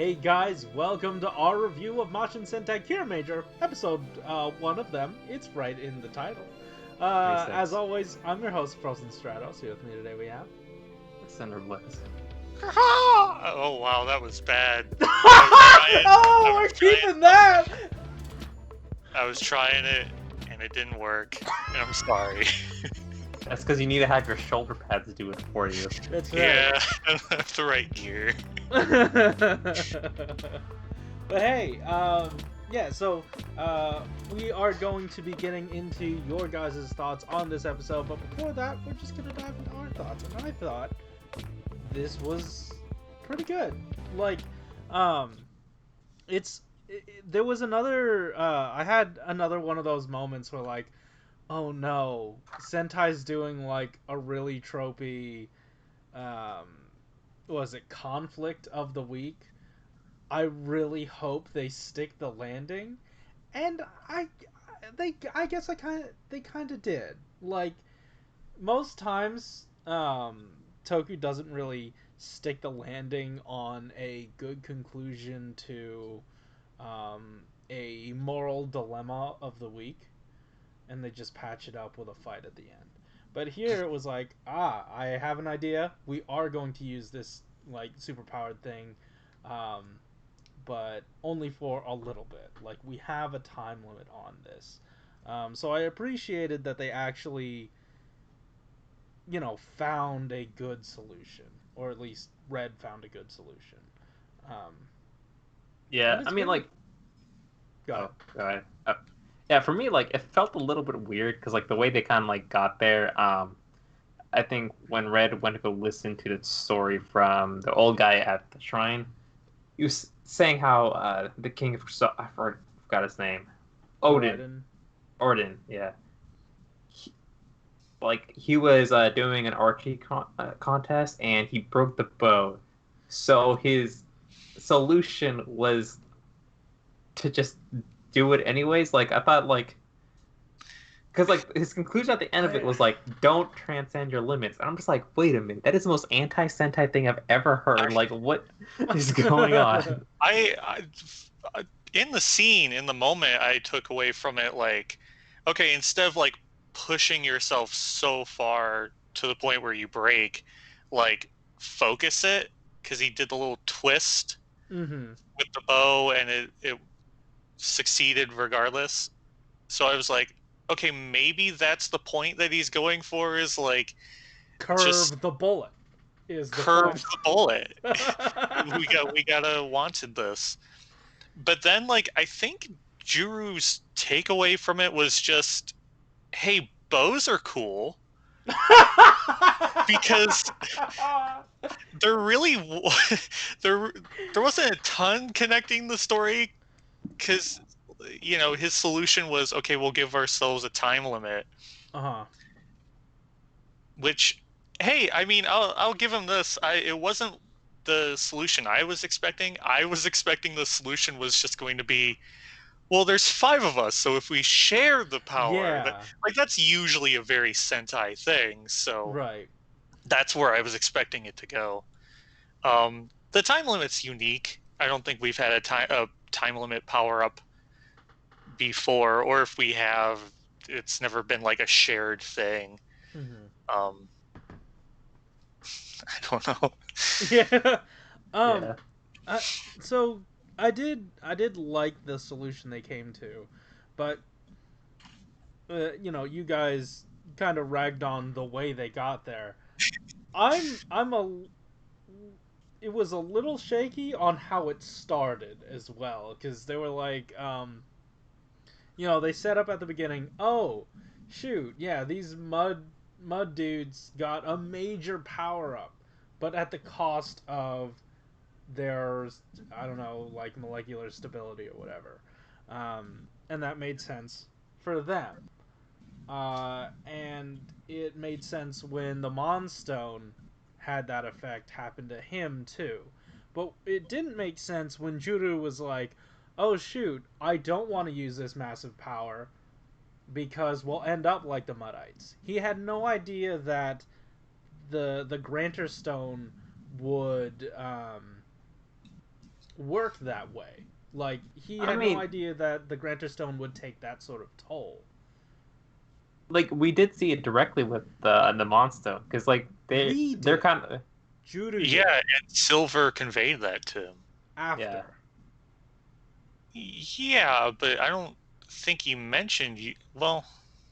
Hey guys, welcome to our review of Mashin Sentai Kiramager, episode 1 of them. It's right in the title. As 26. always, I'm your host, Frozen Stratos. Here with me today we have... Cinder Blaze. Oh wow, that was bad. Oh, we're keeping that! I was trying it, and it didn't work, and I'm sorry. That's because you need to have your shoulder pads do it for you. That's right. Yeah, I don't have the right gear. But hey, so we are going to be getting into your guys' thoughts on this episode, but before that, we're just going to dive into our thoughts, and I thought this was pretty good. Like, there was another, I had another one of those moments where, like, oh no, Sentai's doing, like, a really tropey, was it conflict of the week? I really hope they stick the landing, and they kind of did. Like, most times, Toku doesn't really stick the landing on a good conclusion to a moral dilemma of the week, and they just patch it up with a fight at the end. But here it was like, I have an idea. We are going to use this, like, superpowered thing, but only for a little bit. Like, we have a time limit on this. So I appreciated that they actually, found a good solution. Or at least Red found a good solution. Yeah, I mean, like... Go ahead. Yeah, for me, like, it felt a little bit weird, because, like, the way they kind of, like, got there, I think when Red went to go listen to the story from the old guy at the shrine, he was saying how the king of... I forgot his name. Odin, yeah. He was doing an archery contest, and he broke the bow. So his solution was to just do it anyways. Like, I thought, like... Because, like, his conclusion at the end of it was, like, don't transcend your limits. And I'm just like, wait a minute. That is the most anti-Sentai thing I've ever heard. Like, what is going on? I in the scene, in the moment, I took away from it, like, okay, instead of, like, pushing yourself so far to the point where you break, like, focus it, because he did the little twist with the bow, and it succeeded regardless. So I was like, okay, maybe that's the point that he's going for, is, like, Curve the bullet. Curve the bullet. we gotta wanted this. But then, like, I think Juru's takeaway from it was just, hey, bows are cool. Because there really there wasn't a ton connecting the story, because his solution was, okay, we'll give ourselves a time limit. Which, hey, I mean, I'll give him this. It wasn't the solution I was expecting. I was expecting the solution was just going to be, well, there's 5 of us, so if we share the power, that's usually a very Sentai thing. So that's where I was expecting it to go. The time limit's unique. I don't think we've had a time limit power up before, or if we have, it's never been like a shared thing. I don't know. So I did like the solution they came to, but you guys kind of ragged on the way they got there. It was a little shaky on how it started as well, because they were like, they set up at the beginning, oh shoot, yeah, these mud dudes got a major power up, but at the cost of their, I don't know, like, molecular stability or whatever. And that made sense for them. And it made sense when the Monstone had that effect happen to him too. But it didn't make sense when Juru was like, oh shoot, I don't want to use this massive power because we'll end up like the Muddites. He had no idea that the Granter Stone would work that way. Like, he I had no mean, idea that the Grantor Stone would take that sort of toll. like we did see it directly with the monster, because like We they're did. kind of Judo Yeah, did. and Silver conveyed that to him. After. Yeah, but I don't think he mentioned you. Well,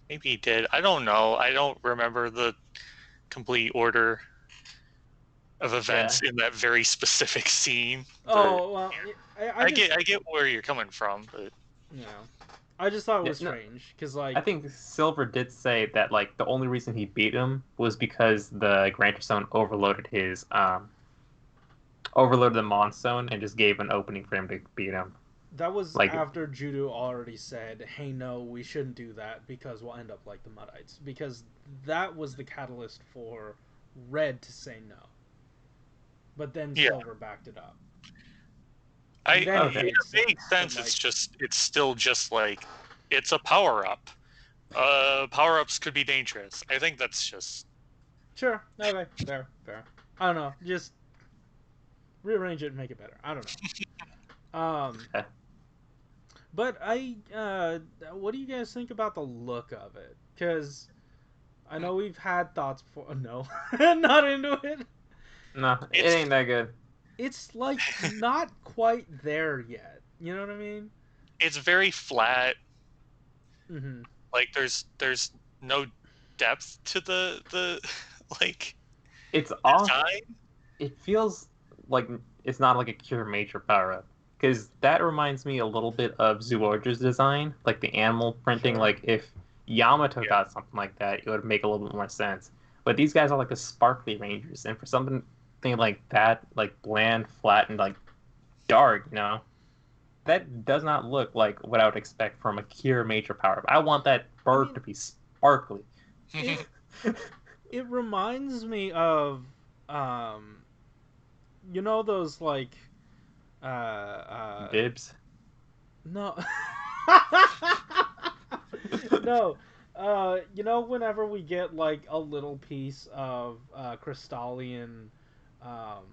maybe he did. I don't know. I don't remember the complete order of yeah. events in that very specific scene. But Oh, well, I I just, get where you're coming from. But you know, I just thought it Yeah, was no, strange, because, like, I think Silver did say that like the only reason he beat him was because the Grantor Stone overloaded the Monstone and just gave an opening for him to beat him. that was Like, after Judo already said, hey, no, we shouldn't do that because we'll end up like the Muddites. Because that was the catalyst for Red to say no. But then yeah, Silver backed it up. And then it okay. it made makes sense. But, sense. like, It's still just like it's a power up. Power ups could be dangerous. I think that's just sure, okay, fair. I don't know, just rearrange it and make it better. I don't know. eh, But what do you guys think about the look of it? Because I know we've had thoughts before. No, not into it. no, it it's ain't that good. It's like not quite there yet. You know what I mean? it's very flat. Mm-hmm. Like there's no depth to the like It's off. design. It feels like it's not like a Cure Major power up, because that reminds me a little bit of Zoorger's design, like the animal printing. Sure. Like if Yamato Yeah. got something like that, it would make a little bit more sense. But these guys are like the sparkly Rangers, and for something like that, like bland, flat, and like dark, that does not look like what I would expect from a Cure Major power up. I want that I bird mean, to be sparkly. it it reminds me of um, those like Bibs. no. No. Whenever we get like a little piece of Crystallian um,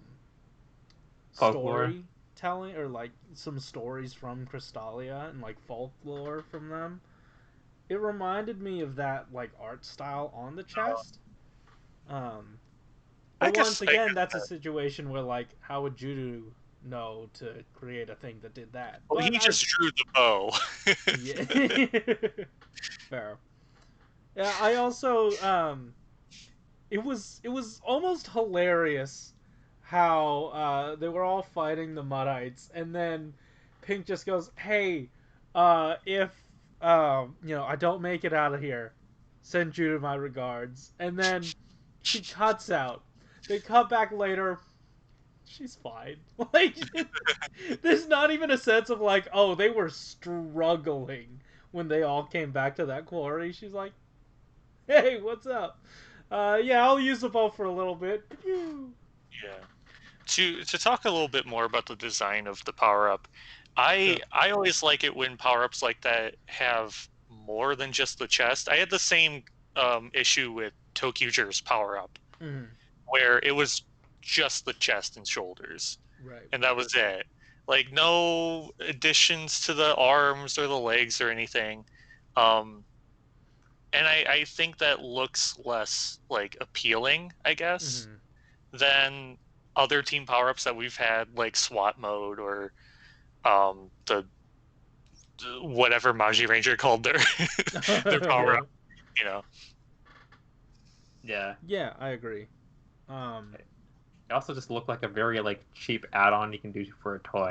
Folklore. storytelling, or like some stories from Crystallia and like folklore from them, it reminded me of that like art style on the chest. Um, but once I again, guess that's a situation where like, how would Judo know to create a thing that did that? well, But he I, just drew the bow. yeah, fair. Yeah, I also it was almost hilarious how they were all fighting the Muddites, and then Pink just goes, "Hey, if I don't make it out of here, send Judah my regards." And then she cuts out. They cut back later. She's fine. Like, there's not even a sense of like, oh, they were struggling when they all came back to that quarry. She's like, "Hey, what's up? Yeah, I'll use the bow for a little bit." Yeah. To talk a little bit more about the design of the power up, Sure. I always like it when power ups like that have more than just the chest. I had the same issue with Tokyuger's power up, Mm-hmm. where it was just the chest and shoulders, Right. and that was it. Like no additions to the arms or the legs or anything. Um, and I think that looks less like appealing, I guess, Mm-hmm. than other team power ups that we've had, like SWAT mode or the whatever Maji Ranger called their their power Yeah. up. You know, Yeah. Yeah, I agree. Um. It also just looked like a very like cheap add-on you can do for a toy.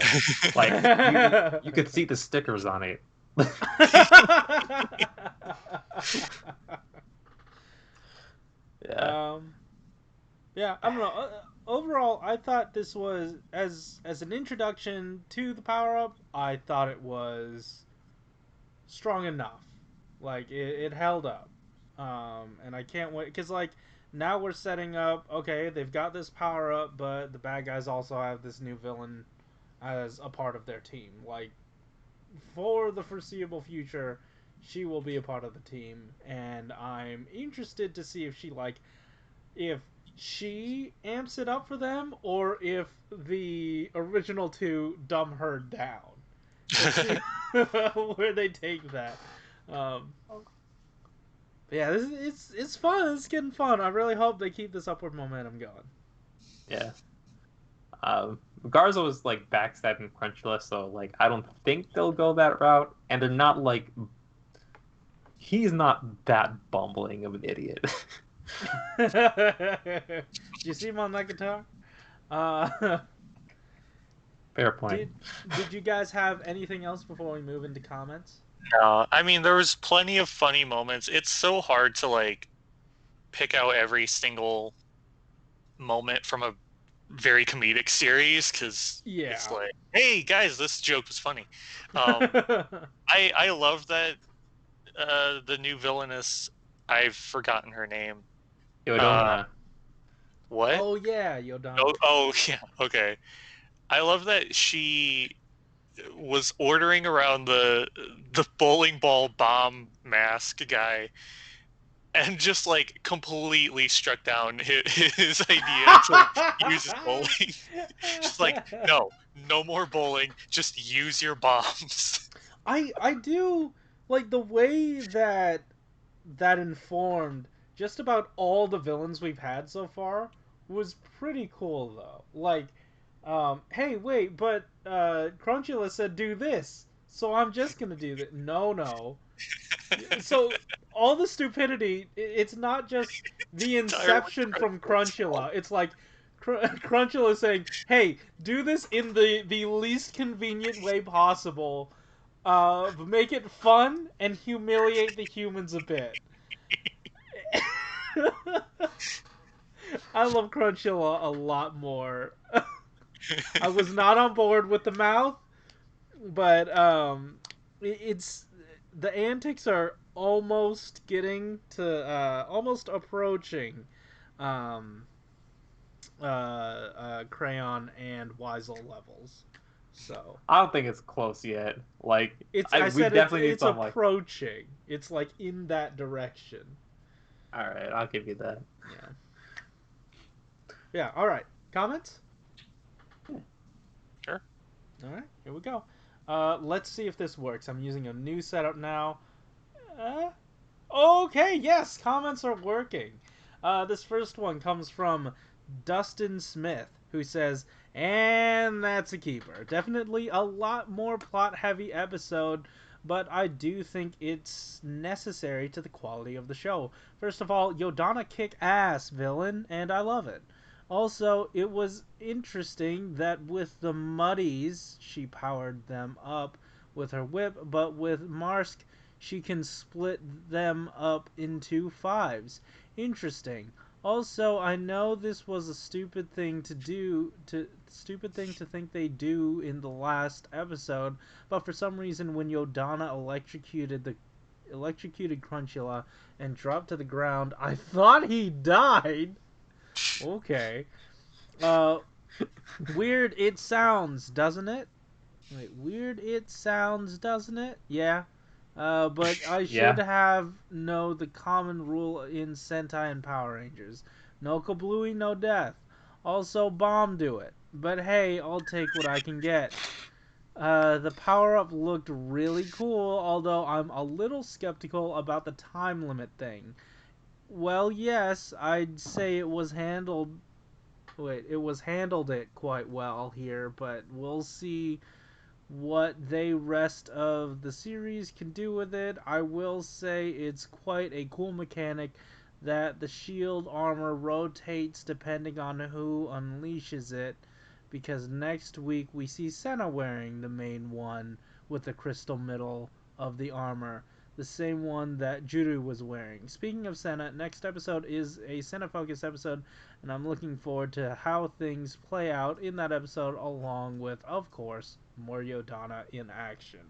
Like you could see the stickers on it. Yeah. um. Yeah, I don't know. Overall, I thought this was as an introduction to the power up. I thought it was strong enough. Like, it held up. And I can't wait because like now we're setting up. Okay, they've got this power up, but the bad guys also have this new villain as a part of their team. Like, for the foreseeable future, she will be a part of the team, and I'm interested to see if she like if she amps it up for them, or if the original two dumb her down. Let's see where they take that. Um, yeah, it's fun. It's getting fun. I really hope they keep this upward momentum going. Yeah. Garza was like backstabbing Crunchyroll, so like I don't think they'll go that route, and they're not like he's not that bumbling of an idiot. Did you see him on that guitar? Uh, Fair point. did you guys have anything else before we move into comments? No, I mean there was plenty of funny moments. It's so hard to like pick out every single moment from a very comedic series because it's like, hey guys, this joke was funny. I love that the new villainess. I've forgotten her name. Yodona. What? Oh yeah, Yodana. Oh yeah. Okay. I love that she was ordering around the bowling ball bomb mask guy and just like completely struck down his idea to use his bowling. Just like, no more bowling, just use your bombs. I do like the way that informed just about all the villains we've had so far was pretty cool though. Like, hey, wait, but Crunchyroll said do this, so I'm just gonna do that. No. So all the stupidity, it's not just the inception from Crunchyroll. It's like Crunchyroll is saying, hey, do this in the least convenient way possible. Make it fun and humiliate the humans a bit. I love Crunchyroll a lot more. I was not on board with the mouth, but it's the antics are almost getting to almost approaching um, Crayon and Weisel levels. So I don't think it's close yet. Like we definitely need some approaching. Like... It's like in that direction. All right, I'll give you that. Yeah. Yeah. All right. Comments? Sure. All right. Here we go. Let's see if this works. I'm using a new setup now. Okay. Yes, comments are working. This first one comes from Dustin Smith, who says, and that's a keeper. Definitely a lot more plot-heavy episode, but I do think it's necessary to the quality of the show. First of all, Yodana kick-ass villain, and I love it. Also, it was interesting that with the Muddies, she powered them up with her whip, but with Marsk, she can split them up into fives. Interesting. Also, I know this was a stupid thing to think they do in the last episode, but for some reason when Yodana electrocuted Crunchyroll and dropped to the ground, I thought he died. Okay. Weird it sounds, doesn't it? Wait, weird it sounds, doesn't it? Yeah. But I should have know the common rule in Sentai and Power Rangers. No kablooey, no death. Also, bomb do it. But hey, I'll take what I can get. The power-up looked really cool, although I'm a little skeptical about the time limit thing. Well, yes, I'd say it was handled it quite well here, but we'll see what the rest of the series can do with it. I will say it's quite a cool mechanic that the shield armor rotates depending on who unleashes it, because next week we see Senna wearing the main one with the crystal middle of the armor, the same one that Juru was wearing. Speaking of Senna, next episode is a Senna-focused episode, and I'm looking forward to how things play out in that episode, along with, of course, more Yodana in action.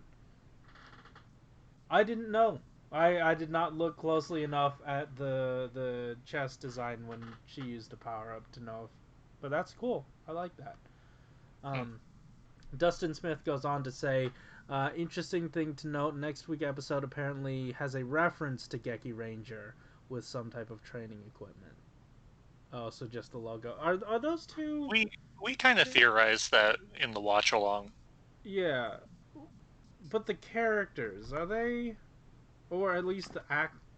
I didn't know. I did not look closely enough at the chest design when she used the power-up to know if... But that's cool. I like that. Dustin Smith goes on to say, interesting thing to note, next week's episode apparently has a reference to Geki Ranger with some type of training equipment. Oh, so just the logo. Are those two? We kind of theorized that in the watch along. Yeah, but the characters, are they, or at least the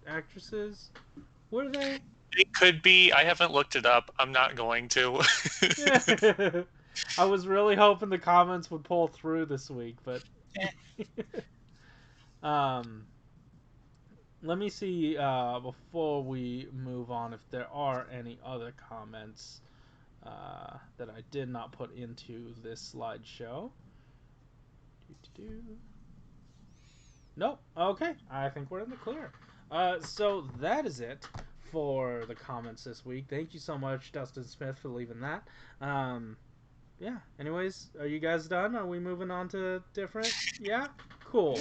actresses, were they? It could be. I haven't looked it up. I'm not going to. I was really hoping the comments would pull through this week, but let me see before we move on if there are any other comments that I did not put into this slideshow. Nope. Okay, I think we're in the clear. So that is it for the comments this week. Thank you so much, Dustin Smith, for leaving that. Yeah. Anyways, are you guys done? Are we moving on to different? Yeah. Cool.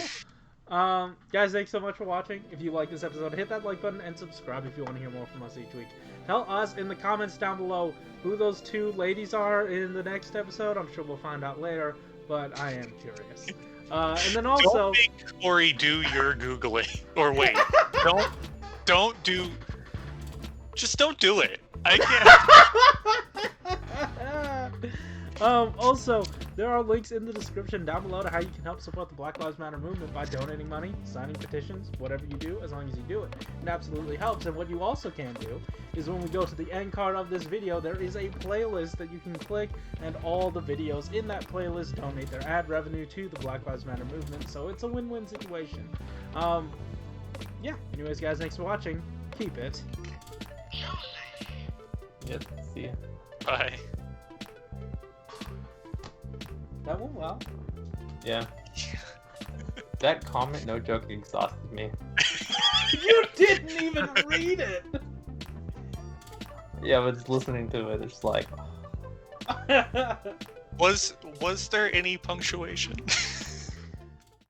Guys, thanks so much for watching. If you like this episode, hit that like button and subscribe if you want to hear more from us each week. Tell us in the comments down below who those two ladies are in the next episode. I'm sure we'll find out later, but I am curious. And then also, don't make Corey do your googling. Or wait, don't do. Just don't do it. I can't. Also, there are links in the description down below to how you can help support the Black Lives Matter movement by donating money, signing petitions, whatever you do, as long as you do it. It absolutely helps. And what you also can do is when we go to the end card of this video, there is a playlist that you can click, and all the videos in that playlist donate their ad revenue to the Black Lives Matter movement. So it's a win-win situation. Yeah. Anyways, guys, thanks for watching. Keep it. Yep. See ya. Bye. That went well. Yeah. That comment, no joke, exhausted me. You didn't even read it! Yeah, but just listening to it, it's like... Was there any punctuation?